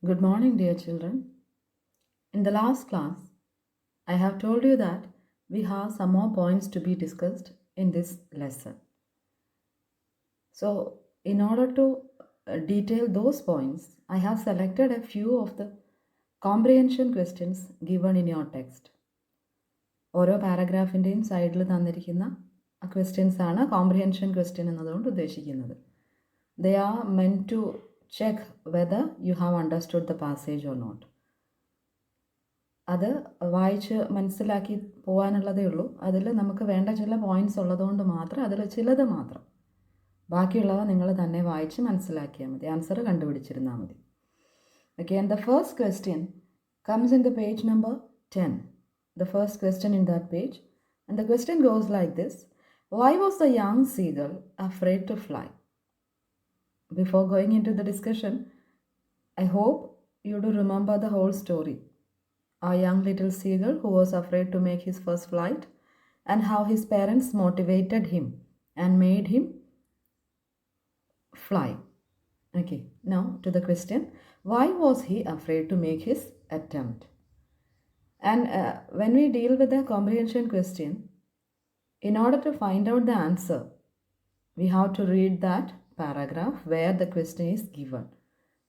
Good morning, dear children. In the last class, I have told you that we have some more points to be discussed in this lesson. So, in order to detail those points, I have selected a few of the comprehension questions given in your text. ഓരോ പാരഗ്രാഫിൻ്റെയും സൈഡിൽ തന്നിരിക്കുന്ന questions ആണ് comprehension question എന്നതുകൊണ്ട് ഉദ്ദേശിക്കുന്നത്. They are meant to check whether you have understood the passage or not. അത് വായിച്ച് മനസ്സിലാക്കി പോകാനുള്ളതേ ഉള്ളൂ. അതിൽ നമുക്ക് വേണ്ട ചില പോയിൻറ്റ്സ് ഉള്ളതുകൊണ്ട് മാത്രം അതിൽ ചിലത് മാത്രം, ബാക്കിയുള്ളവ നിങ്ങൾ തന്നെ വായിച്ച് മനസ്സിലാക്കിയാൽ മതി, ആൻസർ കണ്ടുപിടിച്ചിരുന്നാൽ മതി. Okay, and the first question comes in the page number 10. The first question in that page, and the question goes like this: why was the young seagull afraid to fly? Before going into the discussion, I hope you do remember the whole story. Our young little seagull who was afraid to make his first flight, and how his parents motivated him and made him fly. Okay, now to the question: why was he afraid to make his attempt? And when we deal with the comprehension question, in order to find out the answer, we have to read that paragraph where the question is given.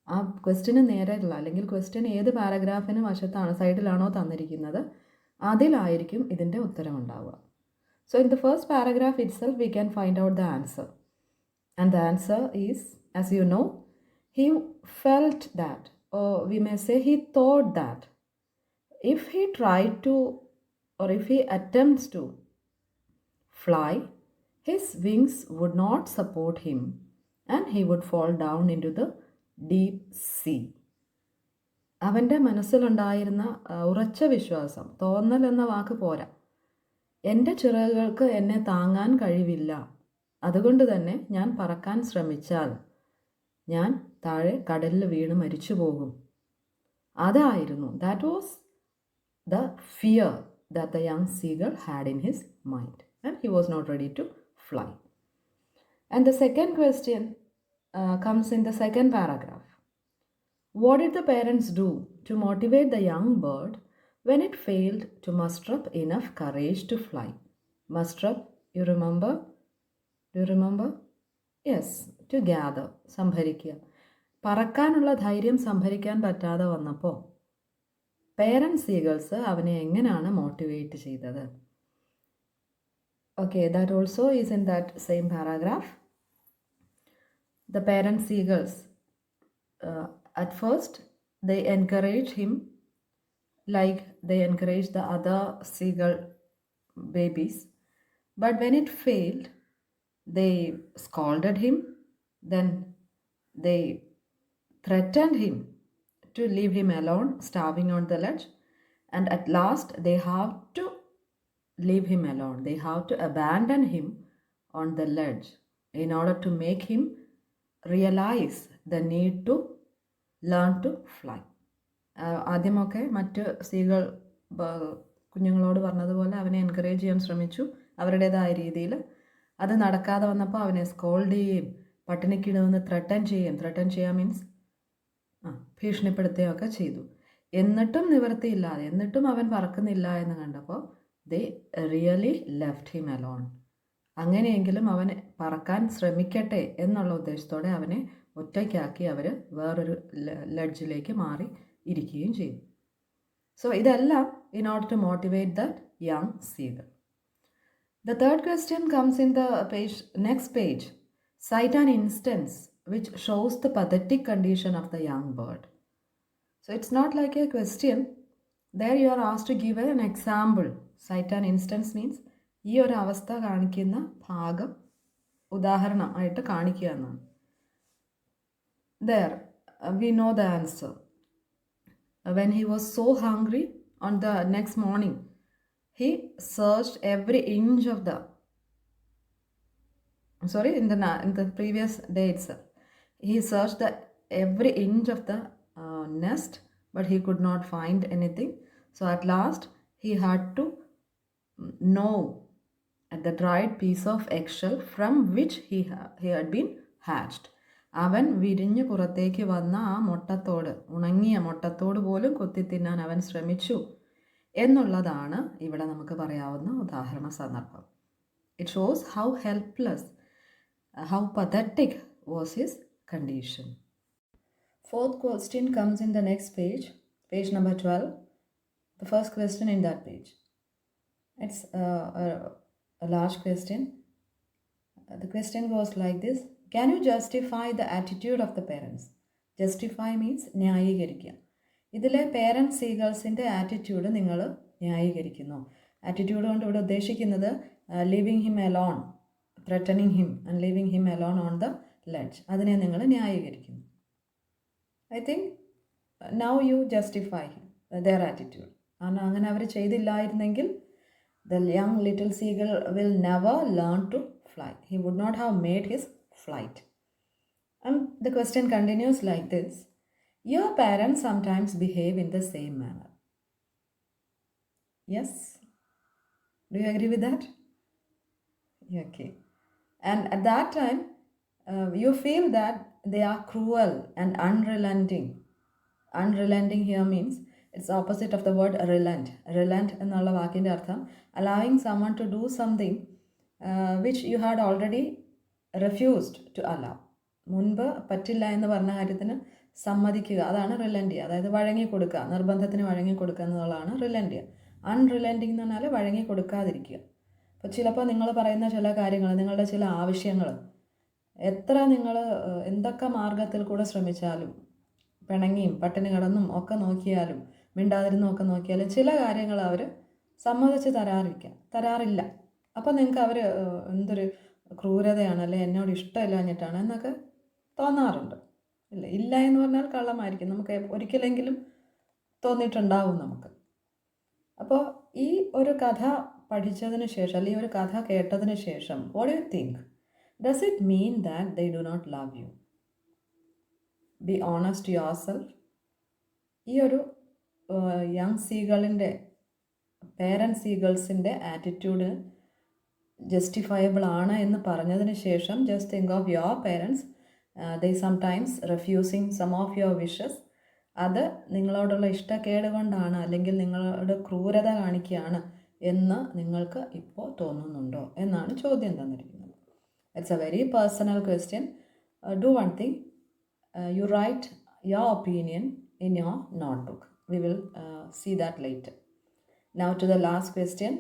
ആ question നേരെയുള്ള അല്ലെങ്കിൽ question ഏത് പാരഗ്രാഫിന് വശത്താണ് സൈഡിലാണോ തന്നിരിക്കുന്നത് അതിലായിരിക്കും ഇതിൻ്റെ ഉത്തരം ഉണ്ടാവുക. So in the first paragraph it self we can find out the answer. And the answer is, as you know, he felt that, or we may say he thought that if he tried to, or if he attempts to fly, his wings would not support him and he would fall down into the deep sea. അവൻ്റെ മനസ്സിലുണ്ടായിരുന്ന ഉറച്ച വിശ്വാസം, തോന്നൽ എന്ന വാക്ക് പോരാ, എൻ്റെ ചിറകുകൾക്ക് എന്നെ താങ്ങാൻ കഴിവില്ല, അതുകൊണ്ട് തന്നെ ഞാൻ പറക്കാൻ ശ്രമിച്ചാൽ ഞാൻ താഴെ കടലിൽ വീണ് മരിച്ചു പോകും. അതായിരുന്നു, that was the fear that the young seagull had in his mind, and he was not ready to fly. And the second question comes in the second paragraph. What did the parents do to motivate the young bird when it failed to muster up enough courage to fly? Muster up, you remember? Do you remember? Yes, to gather, സംഭരിക്കുക. പറക്കാനുള്ള ധൈര്യം സംഭരിക്കാൻ പറ്റാതെ വന്നപ്പോൾ parent seagulls അവനെ എങ്ങനെയാണ് motivate ചെയ്തത്? Okay, that also is in that same paragraph. The parent seagulls at first they encourage him like they encourage the other seagull babies, but when it failed they scolded him, then they threatened him to leave him alone starving on the ledge, and at last they have to leave him alone, they have to abandon him on the ledge in order to make him realize the need to learn to fly. ആദ്യമൊക്കെ മറ്റ് സീകൾ കുഞ്ഞുങ്ങളോട് പറഞ്ഞതുപോലെ അവനെ encourage ചെയ്യാൻ ശ്രമിച്ചു അവരുടേതായ രീതിയിൽ. അത് നടക്കാതെ വന്നപ്പോൾ അവനെ സ്കോൾഡ് ചെയ്യുകയും പട്ടിണിക്കിടുമെന്ന് ത്രട്ടൻ ചെയ്യുക മീൻസ് ഭീഷണിപ്പെടുത്തുകയൊക്കെ ചെയ്തു. എന്നിട്ടും നിവൃത്തിയില്ലാതെ, എന്നിട്ടും അവൻ പറക്കുന്നില്ല എന്ന് കണ്ടപ്പോൾ they really left him alone. അങ്ങനെയെങ്കിലും അവൻ പറക്കാൻ ശ്രമിക്കട്ടെ എന്നുള്ള ഉദ്ദേശത്തോടെ അവനെ ഒറ്റയ്ക്കാക്കി അവർ വേറൊരു ലെഡ്ജിലേക്ക് മാറി ഇരിക്കുകയും ചെയ്തു. സോ ഇതെല്ലാം in order to motivate that young seagull. The third question comes in the page, next page. Cite an instance which shows the pathetic condition of the young bird. So it's not like a question. There you are asked to give an example. Cite an instance means ഈ ഒരു അവസ്ഥ കാണിക്കുന്ന ഭാഗം ഉദാഹരണം ആയിട്ട് കാണിക്കുക എന്നാണ്. There we know the answer. When he was so hungry on the next morning, he searched every inch of the in the previous day itself, he searched every inch of the nest, but he could not find anything. So at last he had to gnaw at the dried piece of eggshell from which he had been hatched. അവൻ വിരിഞ്ഞു പുറത്തേക്ക് വന്ന ആ മുട്ടത്തോട്, ഉണങ്ങിയ മുട്ടത്തോട് പോലും കൊത്തിത്തിന്നാൻ അവൻ ശ്രമിച്ചു എന്നുള്ളതാണ് ഇവിടെ നമുക്ക് പറയാവുന്ന ഉദാഹരണ സന്ദർഭം. It shows how helpless, how pathetic was his condition. Fourth question comes in the next page, page number 12, the first question in that page. It's a large question. The question goes like this: can you justify the attitude of the parents? Justify means ന്യായീകരിക്കുക. ഇതിലെ parents സീഗൾസിൻ്റെ attitude നിങ്ങൾ ന്യായീകരിക്കുന്നു. Attitude കൊണ്ട് ഇവിടെ ഉദ്ദേശിക്കുന്നത് leaving him alone, threatening him and leaving him alone on the ledge, അതിനെ നിങ്ങൾ ന്യായീകരിക്കുന്നു. I think now you justify their attitude. കാരണം അങ്ങനെ അവർ ചെയ്തില്ലായിരുന്നെങ്കിൽ the young little seagull will never learn to fly. He would not have made his flight. And the question continues like this: your parents sometimes behave in the same manner. Yes? Do you agree with that? Okay. And at that time, you feel that they are cruel and unrelenting. Unrelenting here means it's opposite of the word relent. Relent എന്നുള്ള വാക്കിൻ്റെ അർത്ഥം allowing someone to do something which you had already refused to allow. മുൻപ് പറ്റില്ല എന്ന് പറഞ്ഞ കാര്യത്തിന് സമ്മതിക്കുക, അതാണ് റിലൻറ്റ് ചെയ്യുക. അതായത് വഴങ്ങി കൊടുക്കുക, നിർബന്ധത്തിന് വഴങ്ങി കൊടുക്കുക എന്നുള്ളതാണ് റിലൻറ്റ് ചെയ്യുക. അൺറിലൻറ്റിങ് എന്ന് പറഞ്ഞാൽ വഴങ്ങി കൊടുക്കാതിരിക്കുക. അപ്പോൾ ചിലപ്പോൾ നിങ്ങൾ പറയുന്ന ചില കാര്യങ്ങൾ, നിങ്ങളുടെ ചില ആവശ്യങ്ങൾ എത്ര നിങ്ങൾ എന്തൊക്കെ മാർഗത്തിൽ കൂടെ ശ്രമിച്ചാലും, പിണങ്ങിയും പട്ടിണി കിടന്നും ഒക്കെ നോക്കിയാലും, മിണ്ടാതിരുന്നും ഒക്കെ നോക്കിയാലും ചില കാര്യങ്ങൾ അവർ സമ്മതിച്ച് തരാറില്ല. അപ്പോൾ നിങ്ങൾക്ക് അവർ എന്തൊരു ക്രൂരതയാണ്, അല്ലെ എന്നോട് ഇഷ്ടമില്ലാഞ്ഞിട്ടാണ് എന്നൊക്കെ തോന്നാറുണ്ട്. ഇല്ല എന്ന് പറഞ്ഞാൽ കള്ളമായിരിക്കും, നമുക്ക് ഒരിക്കലെങ്കിലും തോന്നിയിട്ടുണ്ടാവും നമുക്ക്. അപ്പോൾ ഈ ഒരു കഥ പഠിച്ചതിന് ശേഷം, അല്ലെങ്കിൽ ഒരു കഥ കേട്ടതിന് ശേഷം, what you think? Does it mean that they do not love you? Be honest yourself. ഈ ഒരു യങ് സീഗളിൻ്റെ, പേരൻറ്റ് സീഗൾസിൻ്റെ ആറ്റിറ്റ്യൂഡ് ജസ്റ്റിഫയബിൾ ആണ് എന്ന് പറഞ്ഞതിന് ശേഷം, just think of your parents, they sometimes refusing some of your wishes. അത് നിങ്ങളോടുള്ള ഇഷ്ടക്കേട് കൊണ്ടാണ്, അല്ലെങ്കിൽ നിങ്ങളോട് ക്രൂരത കാണിക്കുകയാണ് എന്ന് നിങ്ങൾക്ക് ഇപ്പോൾ തോന്നുന്നുണ്ടോ എന്നാണ് ചോദ്യം തന്നിരിക്കുന്നത്. It's A very personal question. Do one thing, you write your opinion in your notebook. We will see that later. Now to the last question.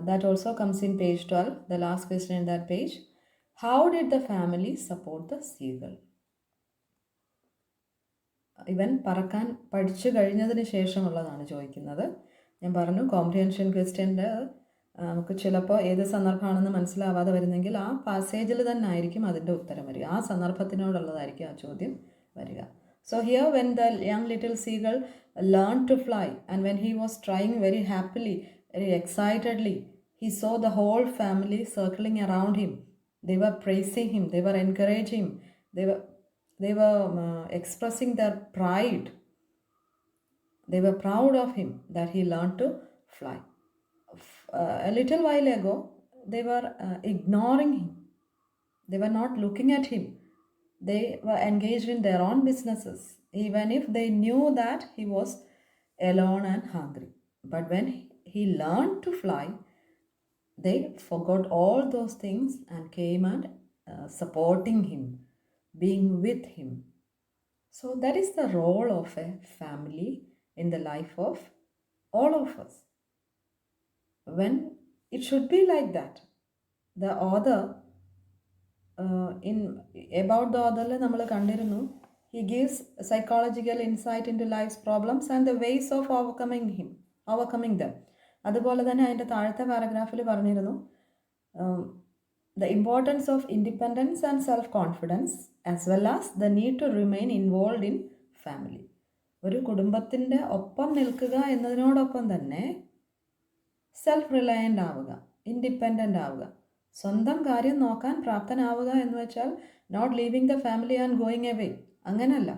That also comes in page 12. The last question in that page. How did the family support the seagull? ഇവൻ പറക്കാൻ പഠിച്ചു കഴിഞ്ഞതിന് ശേഷമുള്ളതാണ് ചോദിക്കുന്നത്. ഞാൻ പറഞ്ഞു comprehension ക്വസ്റ്റ്യൻ്റെ നമുക്ക് ചിലപ്പോൾ ഏത് സന്ദർഭമാണെന്ന് മനസ്സിലാവാതെ വരുന്നെങ്കിൽ ആ പാസേജിൽ തന്നെ ആയിരിക്കും അതിൻ്റെ ഉത്തരം വരിക, ആ സന്ദർഭത്തിനോടുള്ളതായിരിക്കും ആ ചോദ്യം വരിക. So here when the young little seagull learned to fly and when he was trying very happily, very excitedly, he saw the whole family circling around him. They were praising him, they were encouraging him, they were expressing their pride. They were proud of him that he learned to fly. A little while ago, they were ignoring him. They were not looking at him. They were engaged in their own businesses, even if they knew that he was alone and hungry. But when he learned to fly, they forgot all those things and came and supporting him, being with him. So that is the role of a family in the life of all of us. When it should be like that. The author, in about the author നമ്മൾ കണ്ടിരുന്നു, he gives psychological insight into life's problems and the ways of overcoming them. അതുപോലെ തന്നെ അതിൻ്റെ താഴത്തെ പാരഗ്രാഫിൽ പറഞ്ഞിരുന്നു the importance of independence and self-confidence as well as the need to remain involved in family. ഒരു കുടുംബത്തിൻ്റെ ഒപ്പം നിൽക്കുക എന്നതിനോടൊപ്പം തന്നെ സെൽഫ് റിലയൻ്റ് ആവുക, ഇൻഡിപെൻഡൻ്റ് ആവുക, സ്വന്തം കാര്യം നോക്കാൻ പ്രാപ്തനാവുക എന്ന് വെച്ചാൽ not leaving the family and going away, അങ്ങനല്ല.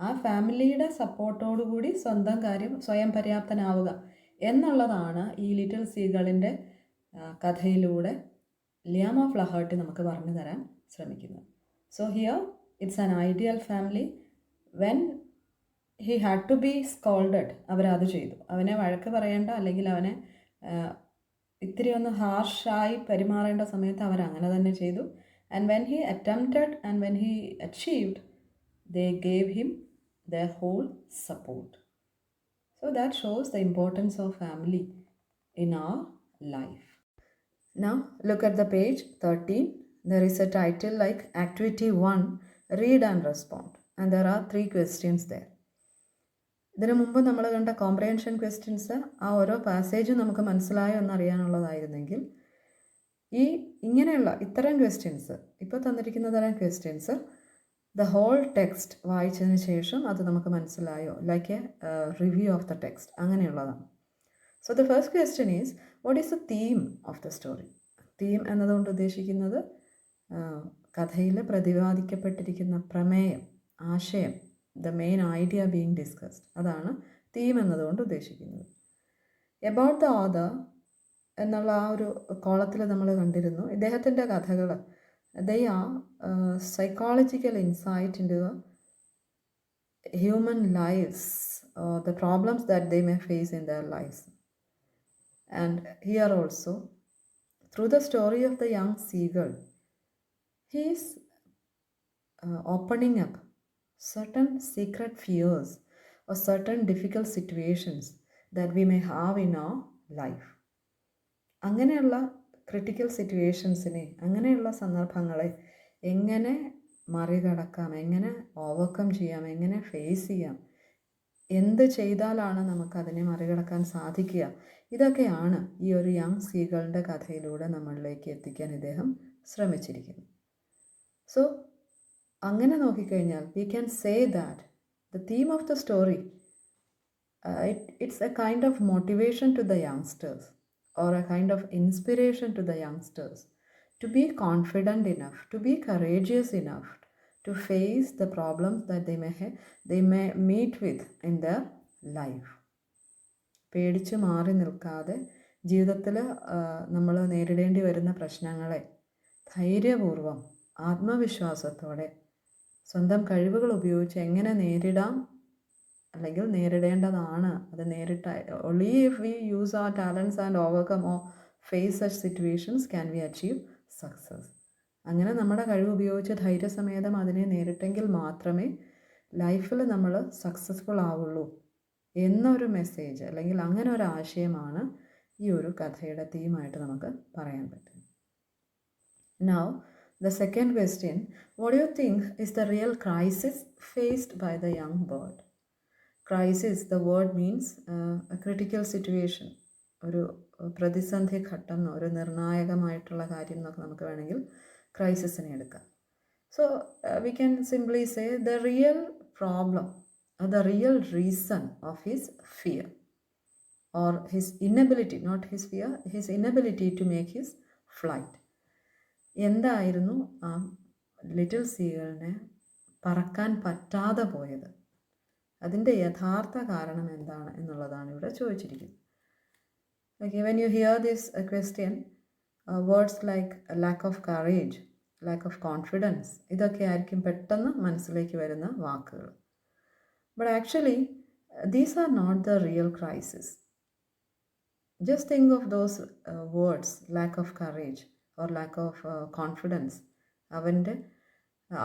ആ ഫാമിലിയുടെ സപ്പോർട്ടോടുകൂടി സ്വന്തം കാര്യം സ്വയം പര്യാപ്തനാവുക എന്നുള്ളതാണ് ഈ ലിറ്റിൽ സീഗളിൻ്റെ കഥയിലൂടെ ലിയാം ഓഫ് ലഹേർട്ടി നമുക്ക് പറഞ്ഞു തരാൻ ശ്രമിക്കുന്നത്. So here it's an ideal family. When he had to be scolded, അവരത് ചെയ്തു. അവനെ വഴക്ക് പറയേണ്ട അല്ലെങ്കിൽ അവനെ ഇത്തിരി ഒന്ന് ഹാർഷായി പെരുമാറേണ്ട സമയത്ത് അവരങ്ങനെ തന്നെ ചെയ്തു. And when he attempted and when he achieved, they gave him their whole support. So that shows the importance of family in our life. Now look at the page 13. There is a title like Activity 1, Read and Respond. And there are 3 questions there. ഇതിനു മുമ്പ് നമ്മൾ കണ്ട comprehension questions ആ ഓരോ പാസേജും നമുക്ക് മനസ്സിലായോ എന്നറിയാനുള്ളതായിരുന്നെങ്കിൽ ഇങ്ങനെയുള്ള ഇത്തരം ക്വസ്റ്റ്യൻസ്, ഇപ്പോൾ തന്നിരിക്കുന്ന തരം ക്വസ്റ്റ്യൻസ് ദ ഹോൾ ടെക്സ്റ്റ് വായിച്ചതിന് ശേഷം അത് നമുക്ക് മനസ്സിലായോ, like a review of the text, അങ്ങനെയുള്ളതാണ്. So the first question is what is the theme of the story. Theme എന്നതുകൊണ്ട് ഉദ്ദേശിക്കുന്നത് കഥയിൽ പ്രതിപാദിക്കപ്പെട്ടിരിക്കുന്ന പ്രമേയം, ആശയം, the main idea being discussed, അതാണ് തീം എന്നതുകൊണ്ട് ഉദ്ദേശിക്കുന്നത്. എബൌട്ട് ദ ഓഥർ എന്നുള്ള ആ ഒരു കോളത്തിൽ നമ്മൾ കണ്ടിരുന്നു ഇദ്ദേഹത്തിൻ്റെ കഥകൾ they are psychological insight into human lives, the problems that they may face in their lives. And here also, through the story of the young seagull, he is opening up certain secret fears or certain difficult situations that we may have in our life. അങ്ങനെയുള്ള critical സിറ്റുവേഷൻസിനെ, അങ്ങനെയുള്ള സന്ദർഭങ്ങളെ എങ്ങനെ മറികടക്കാം, എങ്ങനെ overcome ചെയ്യാം, എങ്ങനെ face ചെയ്യാം, എന്ത് ചെയ്താലാണ് നമുക്കതിനെ മറികടക്കാൻ സാധിക്കുക, ഇതൊക്കെയാണ് ഈ ഒരു യങ് സീകളുടെ കഥയിലൂടെ നമ്മളിലേക്ക് എത്തിക്കാൻ ഇദ്ദേഹം ശ്രമിച്ചിരിക്കുന്നത്. സോ അങ്ങനെ നോക്കിക്കഴിഞ്ഞാൽ we can say that the theme of the story it's a kind of motivation to the youngsters or a kind of inspiration to the youngsters to be confident enough, to be courageous enough to face the problems that they may meet with in their life. പേടിച്ച് മാറി നിൽക്കാതെ ജീവിതത്തിൽ നമ്മൾ നേരിടേണ്ടി വരുന്ന പ്രശ്നങ്ങളെ ധൈര്യപൂർവ്വം ആത്മവിശ്വാസത്തോടെ സ്വന്തം കഴിവുകൾ ഉപയോഗിച്ച് എങ്ങനെ നേരിടാം, അല്ലെങ്കിൽ നേരിടേണ്ടതാണ്, അത് only if we use our talents and overcome or face such situations can we achieve success. അങ്ങനെ നമ്മുടെ കഴിവ് ഉപയോഗിച്ച് ധൈര്യസമേതം അതിനെ നേരിട്ടെങ്കിൽ മാത്രമേ ലൈഫിൽ നമ്മൾ സക്സസ്ഫുൾ ആവുള്ളൂ എന്നൊരു മെസ്സേജ് അല്ലെങ്കിൽ അങ്ങനെ ഒരു ആശയമാണ് ഈ ഒരു കഥയുടെ തീമായിട്ട് നമുക്ക് പറയാൻ പറ്റും. Now the second question, what do you think is the real crisis faced by the young bird? Crisis, the word means a critical situation, ഒരു പ്രതിസന്ധി ഘട്ടം, ഒരു നിർണായകമായിട്ടുള്ള കാര്യം എന്നൊക്കെ നമുക്ക് വേണമെങ്കിൽ ക്രൈസിസിനെ എടുക്കാം. So we can simply say the real problem, the real reason of his fear or his inability, not his fear, his inability to make his flight. എന്തായിരുന്നു ആ ലിറ്റിൽ സീകളിനെ പറക്കാൻ പറ്റാതെ പോയത്, അതിൻ്റെ യഥാർത്ഥ കാരണം എന്താണ് എന്നുള്ളതാണ് ഇവിടെ ചോദിച്ചിരിക്കുന്നത്. Okay, when you hear this question, words like lack of courage, lack of confidence, ഇതൊക്കെ ആയിരിക്കും പെട്ടെന്ന് മനസ്സിലേക്ക് വരുന്ന വാക്കുകൾ. But actually these are not the real crisis. Just think of those words, lack of courage or lack of confidence. അവൻ്റെ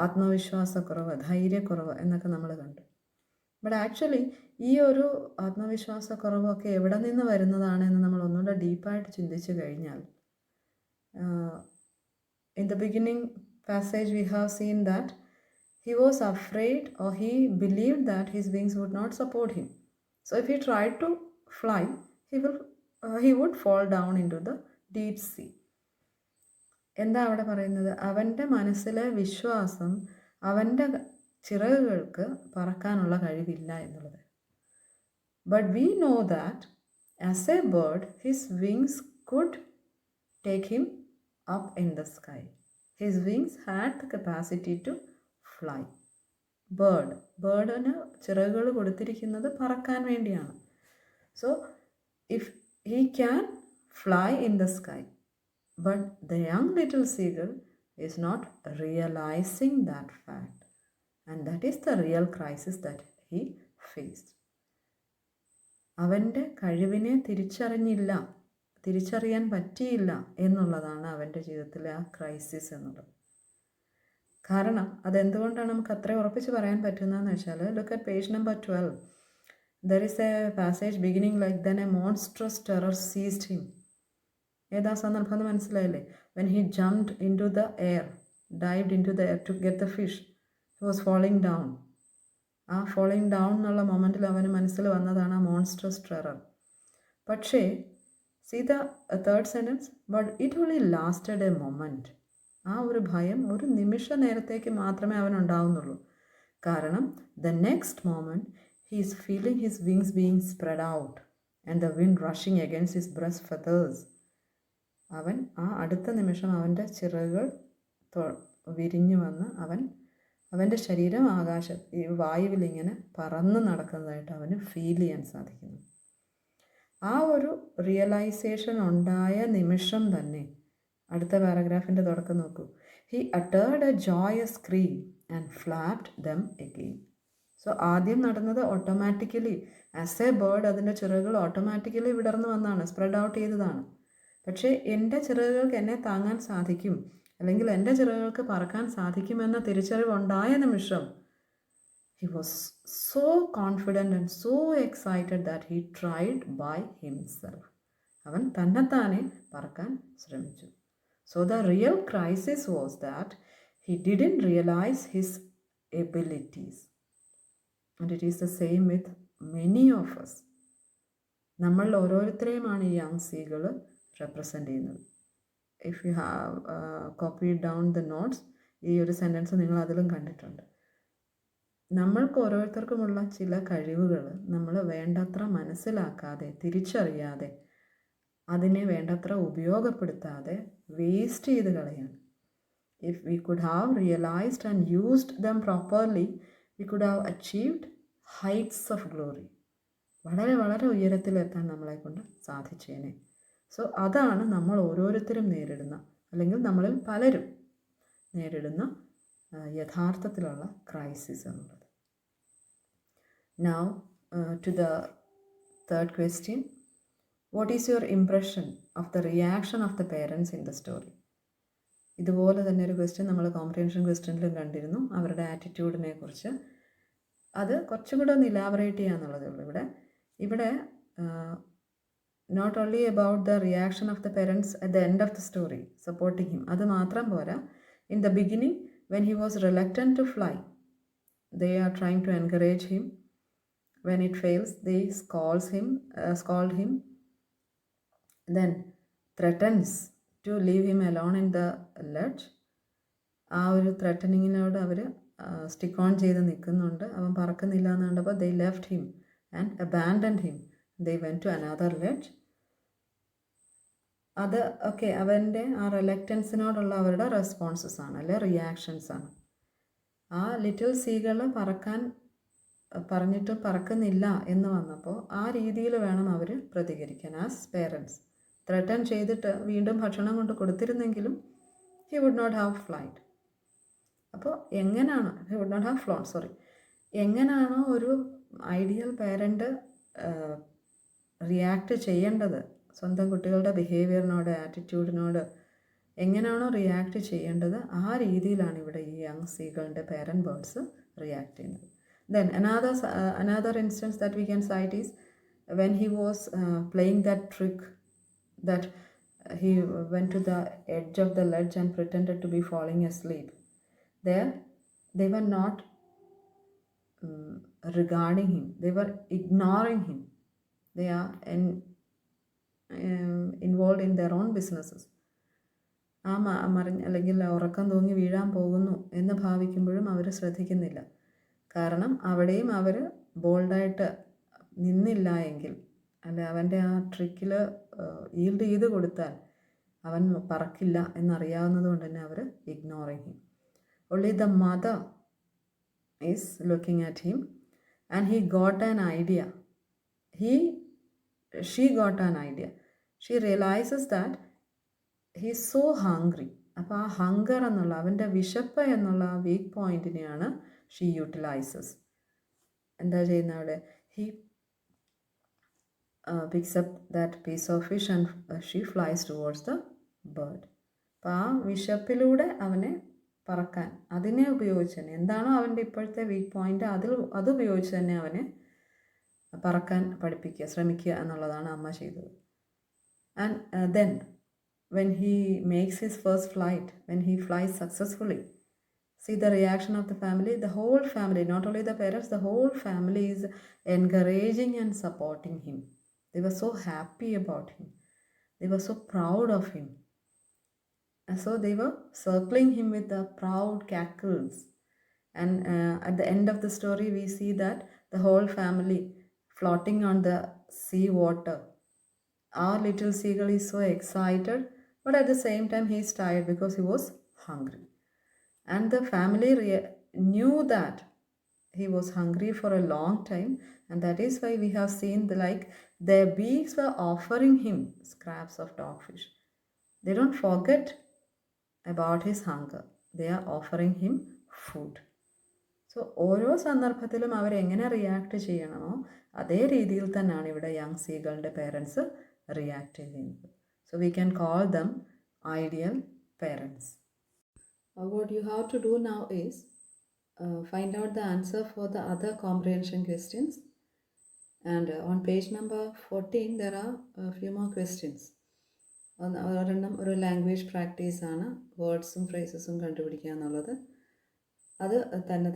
ആത്മവിശ്വാസക്കുറവ്, ധൈര്യക്കുറവ് എന്നൊക്കെ നമ്മൾ കണ്ടു. ബട്ട് ആക്ച്വലി ഈ ഒരു ആത്മവിശ്വാസക്കുറവൊക്കെ എവിടെ നിന്ന് വരുന്നതാണെന്ന് നമ്മൾ ഒന്നുകൂടെ ഡീപ്പായിട്ട് ചിന്തിച്ചു കഴിഞ്ഞാൽ, in the beginning passage we have seen that he was afraid or he believed that his wings would not support him. So if he tried to fly, he would fall down into the deep sea. എന്താ അവിടെ പറയുന്നത്? അവൻ്റെ മനസ്സിലെ വിശ്വാസം അവൻ്റെ ചിറകുകൾക്ക് പറക്കാനുള്ള കഴിവില്ല എന്നുള്ളത്. But we know that as a bird his wings could take him up in the sky. His wings had the capacity to fly. ബേർഡിന് ചിറകുകൾ കൊടുത്തിരിക്കുന്നത് പറക്കാൻ വേണ്ടിയാണ്. So if he can fly in the sky, but the young little seagull is not realizing that fact. And that is the real crisis that he faced. അവൻ്റെ കഴിവിനെ തിരിച്ചറിയാൻ പറ്റിയില്ല എന്നുള്ളതാണ് അവൻ്റെ ജീവിതത്തിലെ ആ ക്രൈസിസ് എന്നുള്ളത്. കാരണം അതെന്തുകൊണ്ടാണ് നമുക്ക് അത്ര ഉറപ്പിച്ച് പറയാൻ പറ്റുന്നതെന്ന് വെച്ചാൽ, look at page number 12. There is a passage beginning like then a monstrous terror seized him. ഏതാ സന്ദർഭം എന്ന് മനസ്സിലായില്ലേ? When he jumped in to the air, dived in to the air to get the fish, he was falling down. ആ falling down എന്നുള്ള മൊമെൻറ്റിൽ അവന് മനസ്സിൽ വന്നതാണ് ആ മോൺസ്ട്രസ് ടെറർ. പക്ഷേ see the third sentence, but it only lasted a moment. ആ ഒരു ഭയം ഒരു നിമിഷ നേരത്തേക്ക് മാത്രമേ അവനുണ്ടാവുന്നുള്ളൂ. കാരണം the next moment he is feeling his wings being spread out and the wind rushing against his breast feathers. അവൻ ആ അടുത്ത നിമിഷം അവൻ്റെ ചിറകുകൾ വിരിഞ്ഞു വന്ന് അവൻ്റെ ശരീരം ഈ വായുവിലിങ്ങനെ പറന്ന് നടക്കുന്നതായിട്ട് അവന് ഫീൽ ചെയ്യാൻ സാധിക്കുന്നു. ആ ഒരു റിയലൈസേഷൻ ഉണ്ടായ നിമിഷം തന്നെ അടുത്ത പാരഗ്രാഫിൻ്റെ തുടക്കം നോക്കൂ. He uttered a joyous scream and flapped them again. So ആദ്യം നടന്നത് ഓട്ടോമാറ്റിക്കലി ആസ് എ ബേർഡ് അതിൻ്റെ ചിറകുകൾ ഓട്ടോമാറ്റിക്കലി വിടർന്നു വന്നാണ്, സ്പ്രെഡ് ഔട്ട് ചെയ്തതാണ്. പക്ഷേ എൻ്റെ ചിറകുകൾക്ക് എന്നെ താങ്ങാൻ സാധിക്കും, അല്ലെങ്കിൽ എൻ്റെ ചിറകുകൾക്ക് പറക്കാൻ സാധിക്കുമെന്ന തിരിച്ചറിവുണ്ടായ നിമിഷം he was so confident and so excited that he tried by himself. അവൻ തന്നെത്താനെ പറക്കാൻ ശ്രമിച്ചു. So the real crisis was that he didn't realize his abilities. And it is the same with many of us. നമ്മൾ ഓരോരുത്തരെയുമാണ് ഈ young സീകൾ represent ചെയ്യുന്നത്. If you have copied down the notes, ഈ ഒരു sentence നിങ്ങൾ അതിലും കണ്ടിട്ടുണ്ട്. നമ്മൾക്ക് ഓരോരുത്തർക്കുമുള്ള ചില കഴിവുകൾ നമ്മൾ വേണ്ടത്ര മനസ്സിലാക്കാതെ, തിരിച്ചറിയാതെ, അതിനെ വേണ്ടത്ര ഉപയോഗപ്പെടുത്താതെ വേസ്റ്റ് ചെയ്ത് കളയാണ്. If we could have realised and used them properly, we could have achieved heights of glory. വളരെ വളരെ ഉയരത്തിലെത്താൻ നമ്മളെ കൊണ്ട് സാധിച്ചേനെ. സോ അതാണ് നമ്മൾ ഓരോരുത്തരും നേരിടുന്ന, അല്ലെങ്കിൽ നമ്മളിൽ പലരും നേരിടുന്ന യഥാർത്ഥത്തിലുള്ള ക്രൈസിസ് എന്നുള്ളത്. Now to the third question. What is your impression of the reaction of the parents in the story? ഇതുപോലെ തന്നെ ഒരു ക്വസ്റ്റ്യൻ നമ്മൾ കോംപ്രിഹെൻഷൻ ക്വസ്റ്റ്യനിലും കണ്ടിരുന്നു, അവരുടെ ആറ്റിറ്റ്യൂഡിനെ കുറിച്ച്. അത് കുറച്ചുകൂടെ ഒന്ന് ഇലാബറേറ്റ് ചെയ്യാന്നുള്ളതേ ഉള്ളൂ. ഇവിടെ not only about the reaction of the parents at the end of the story supporting him, അത് മാത്രം പോരാ. In the beginning when he was reluctant to fly, they are trying to encourage him. When it fails, they scold him, then threatens to leave him alone in the ledge. ആ ഒരു ത്രെറ്റനിങ്ങിനോട് അവർ stick on ചെയ്ത് നിൽക്കുന്നുണ്ട്. അവൻ പറക്കുന്നില്ല എന്ന് കണ്ടപ്പോൾ they left him and abandoned him. They went to another ledge. അത് okay, അവൻ്റെ ആ റിലക്റ്റൻസിനോടുള്ള അവരുടെ റെസ്പോൺസസ് ആണ്, അല്ലെ റിയാക്ഷൻസ് ആണ്. ആ ലിറ്റിൽ സീകൾ പറക്കാൻ പറഞ്ഞിട്ടും പറക്കുന്നില്ല എന്ന് വന്നപ്പോൾ ആ രീതിയിൽ വേണം അവർ പ്രതികരിക്കാൻ. ആസ് പേരൻസ് ത്രെറ്റൻ ചെയ്തിട്ട് വീണ്ടും ഭക്ഷണം കൊണ്ട് കൊടുത്തിരുന്നെങ്കിലും he would not have flied. അപ്പോൾ he would not have flown, എങ്ങനെയാണോ ഒരു ഐഡിയൽ പേരൻ്റ് റിയാക്ട് ചെയ്യേണ്ടത്, സ്വന്തം കുട്ടികളുടെ ബിഹേവിയറിനോട്, ആറ്റിറ്റ്യൂഡിനോട് എങ്ങനെയാണോ റിയാക്ട് ചെയ്യേണ്ടത്, ആ രീതിയിലാണ് ഇവിടെ ഈ യങ് സീകളുടെ പേരൻറ് ബേർഡ്സ് റിയാക്ട് ചെയ്യുന്നത്. Then another instance that we can cite is when he was playing that trick that he went to the edge of the ledge and pretended to be falling asleep. There they were not regarding him, they were ignoring him. They are involved in their own businesses. ആ അല്ലെങ്കിൽ ഉറക്കം തൂങ്ങി വീഴാൻ പോകുന്നു എന്ന് ഭാവിക്കുമ്പോഴും അവർ ശ്രദ്ധിക്കുന്നില്ല. കാരണം അവിടെയും അവർ ബോൾഡായിട്ട് നിന്നില്ല എങ്കിൽ, അല്ലെ അവൻ്റെ ആ ട്രിക്കിൽ ഈൽഡ് ചെയ്ത് കൊടുത്താൽ അവൻ പറക്കില്ല എന്നറിയാവുന്നത് കൊണ്ട് തന്നെ അവർ ignoring him. Only the mother is looking at him and he got an idea. She got an idea. She realises that he is so hungry. അപ്പോൾ ആ ഹങ്കർ എന്നുള്ള അവൻ്റെ വിശപ്പ് എന്നുള്ള ആ വീക്ക് പോയിന്റിനെയാണ് ഷീ യൂട്ടിലൈസസ്. എന്താ ചെയ്യുന്ന അവിടെ? He picks up that piece of fish and she flies towards the bird. അപ്പോൾ ആ വിശപ്പിലൂടെ അവനെ പറക്കാൻ, അതിനെ ഉപയോഗിച്ച് തന്നെ, എന്താണോ അവൻ്റെ ഇപ്പോഴത്തെ വീക്ക് പോയിന്റ് അത് ഉപയോഗിച്ച് തന്നെ അവനെ പറക്കാൻ പഠിപ്പിക്കുക, ശ്രമിക്കുക എന്നുള്ളതാണ് അമ്മ ചെയ്തത്. And then when he makes his first flight, when he flies successfully, see the reaction of the family. The whole family, not only the parents, the whole family is encouraging and supporting him. They were so happy about him. They were so proud of him. And so they were circling him with the proud cackles. And at the end of the story, we see that the whole family floating on the sea water. Our little seagull is so excited, but at the same time he is tired because he was hungry. And the family knew that he was hungry for a long time, and that is why we have seen their beaks were offering him scraps of dogfish. They don't forget about his hunger. They are offering him food. So ഓരോ സന്ദർഭത്തിലും അവരെങ്ങനെ react ചെയ്യണമോ അതേ രീതിയിൽ തന്നെയാണ് ഇവിടെ young സീകളുടെ parents react ചെയ്യുന്നത്. So we can call dum ideal parents. What you have to do now is find out the answer for the other comprehension questions. And on page number 14 there are a few more questions. ഒരെണ്ണം ഒരു language പ്രാക്ടീസാണ്, വേർഡ്സും ഫ്രേസസും കണ്ടുപിടിക്കുക എന്നുള്ളത്. അത്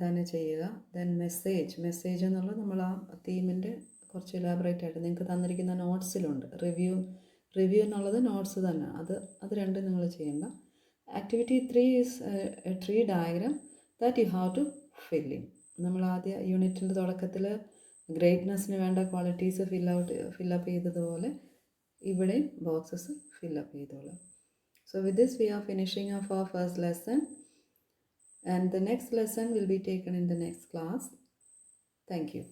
തന്നെ ചെയ്യുക. Then message എന്നുള്ളത് നമ്മൾ ആ തീമിൻ്റെ കുറച്ച് ഇലാബറേറ്റ് ആയിട്ട് നിങ്ങൾക്ക് തന്നിരിക്കുന്ന നോട്ട്സിലുണ്ട്. റിവ്യൂ എന്നുള്ളത് നോട്ട്സ് തന്നെ, അത് രണ്ടും നിങ്ങൾ ചെയ്യേണ്ട. Activity 3 is a tree diagram that you have to fill in. നമ്മൾ ആദ്യ യൂണിറ്റിൻ്റെ തുടക്കത്തിൽ ഗ്രേറ്റ്നെസ്സിന് വേണ്ട ക്വാളിറ്റീസ് ഫില്ലപ്പ് ചെയ്തതുപോലെ ഇവിടെ ബോക്സസ് ഫില്ലപ്പ് ചെയ്തോളാം. So with this we are finishing off our first lesson. And the next lesson will be taken in the next class. Thank you.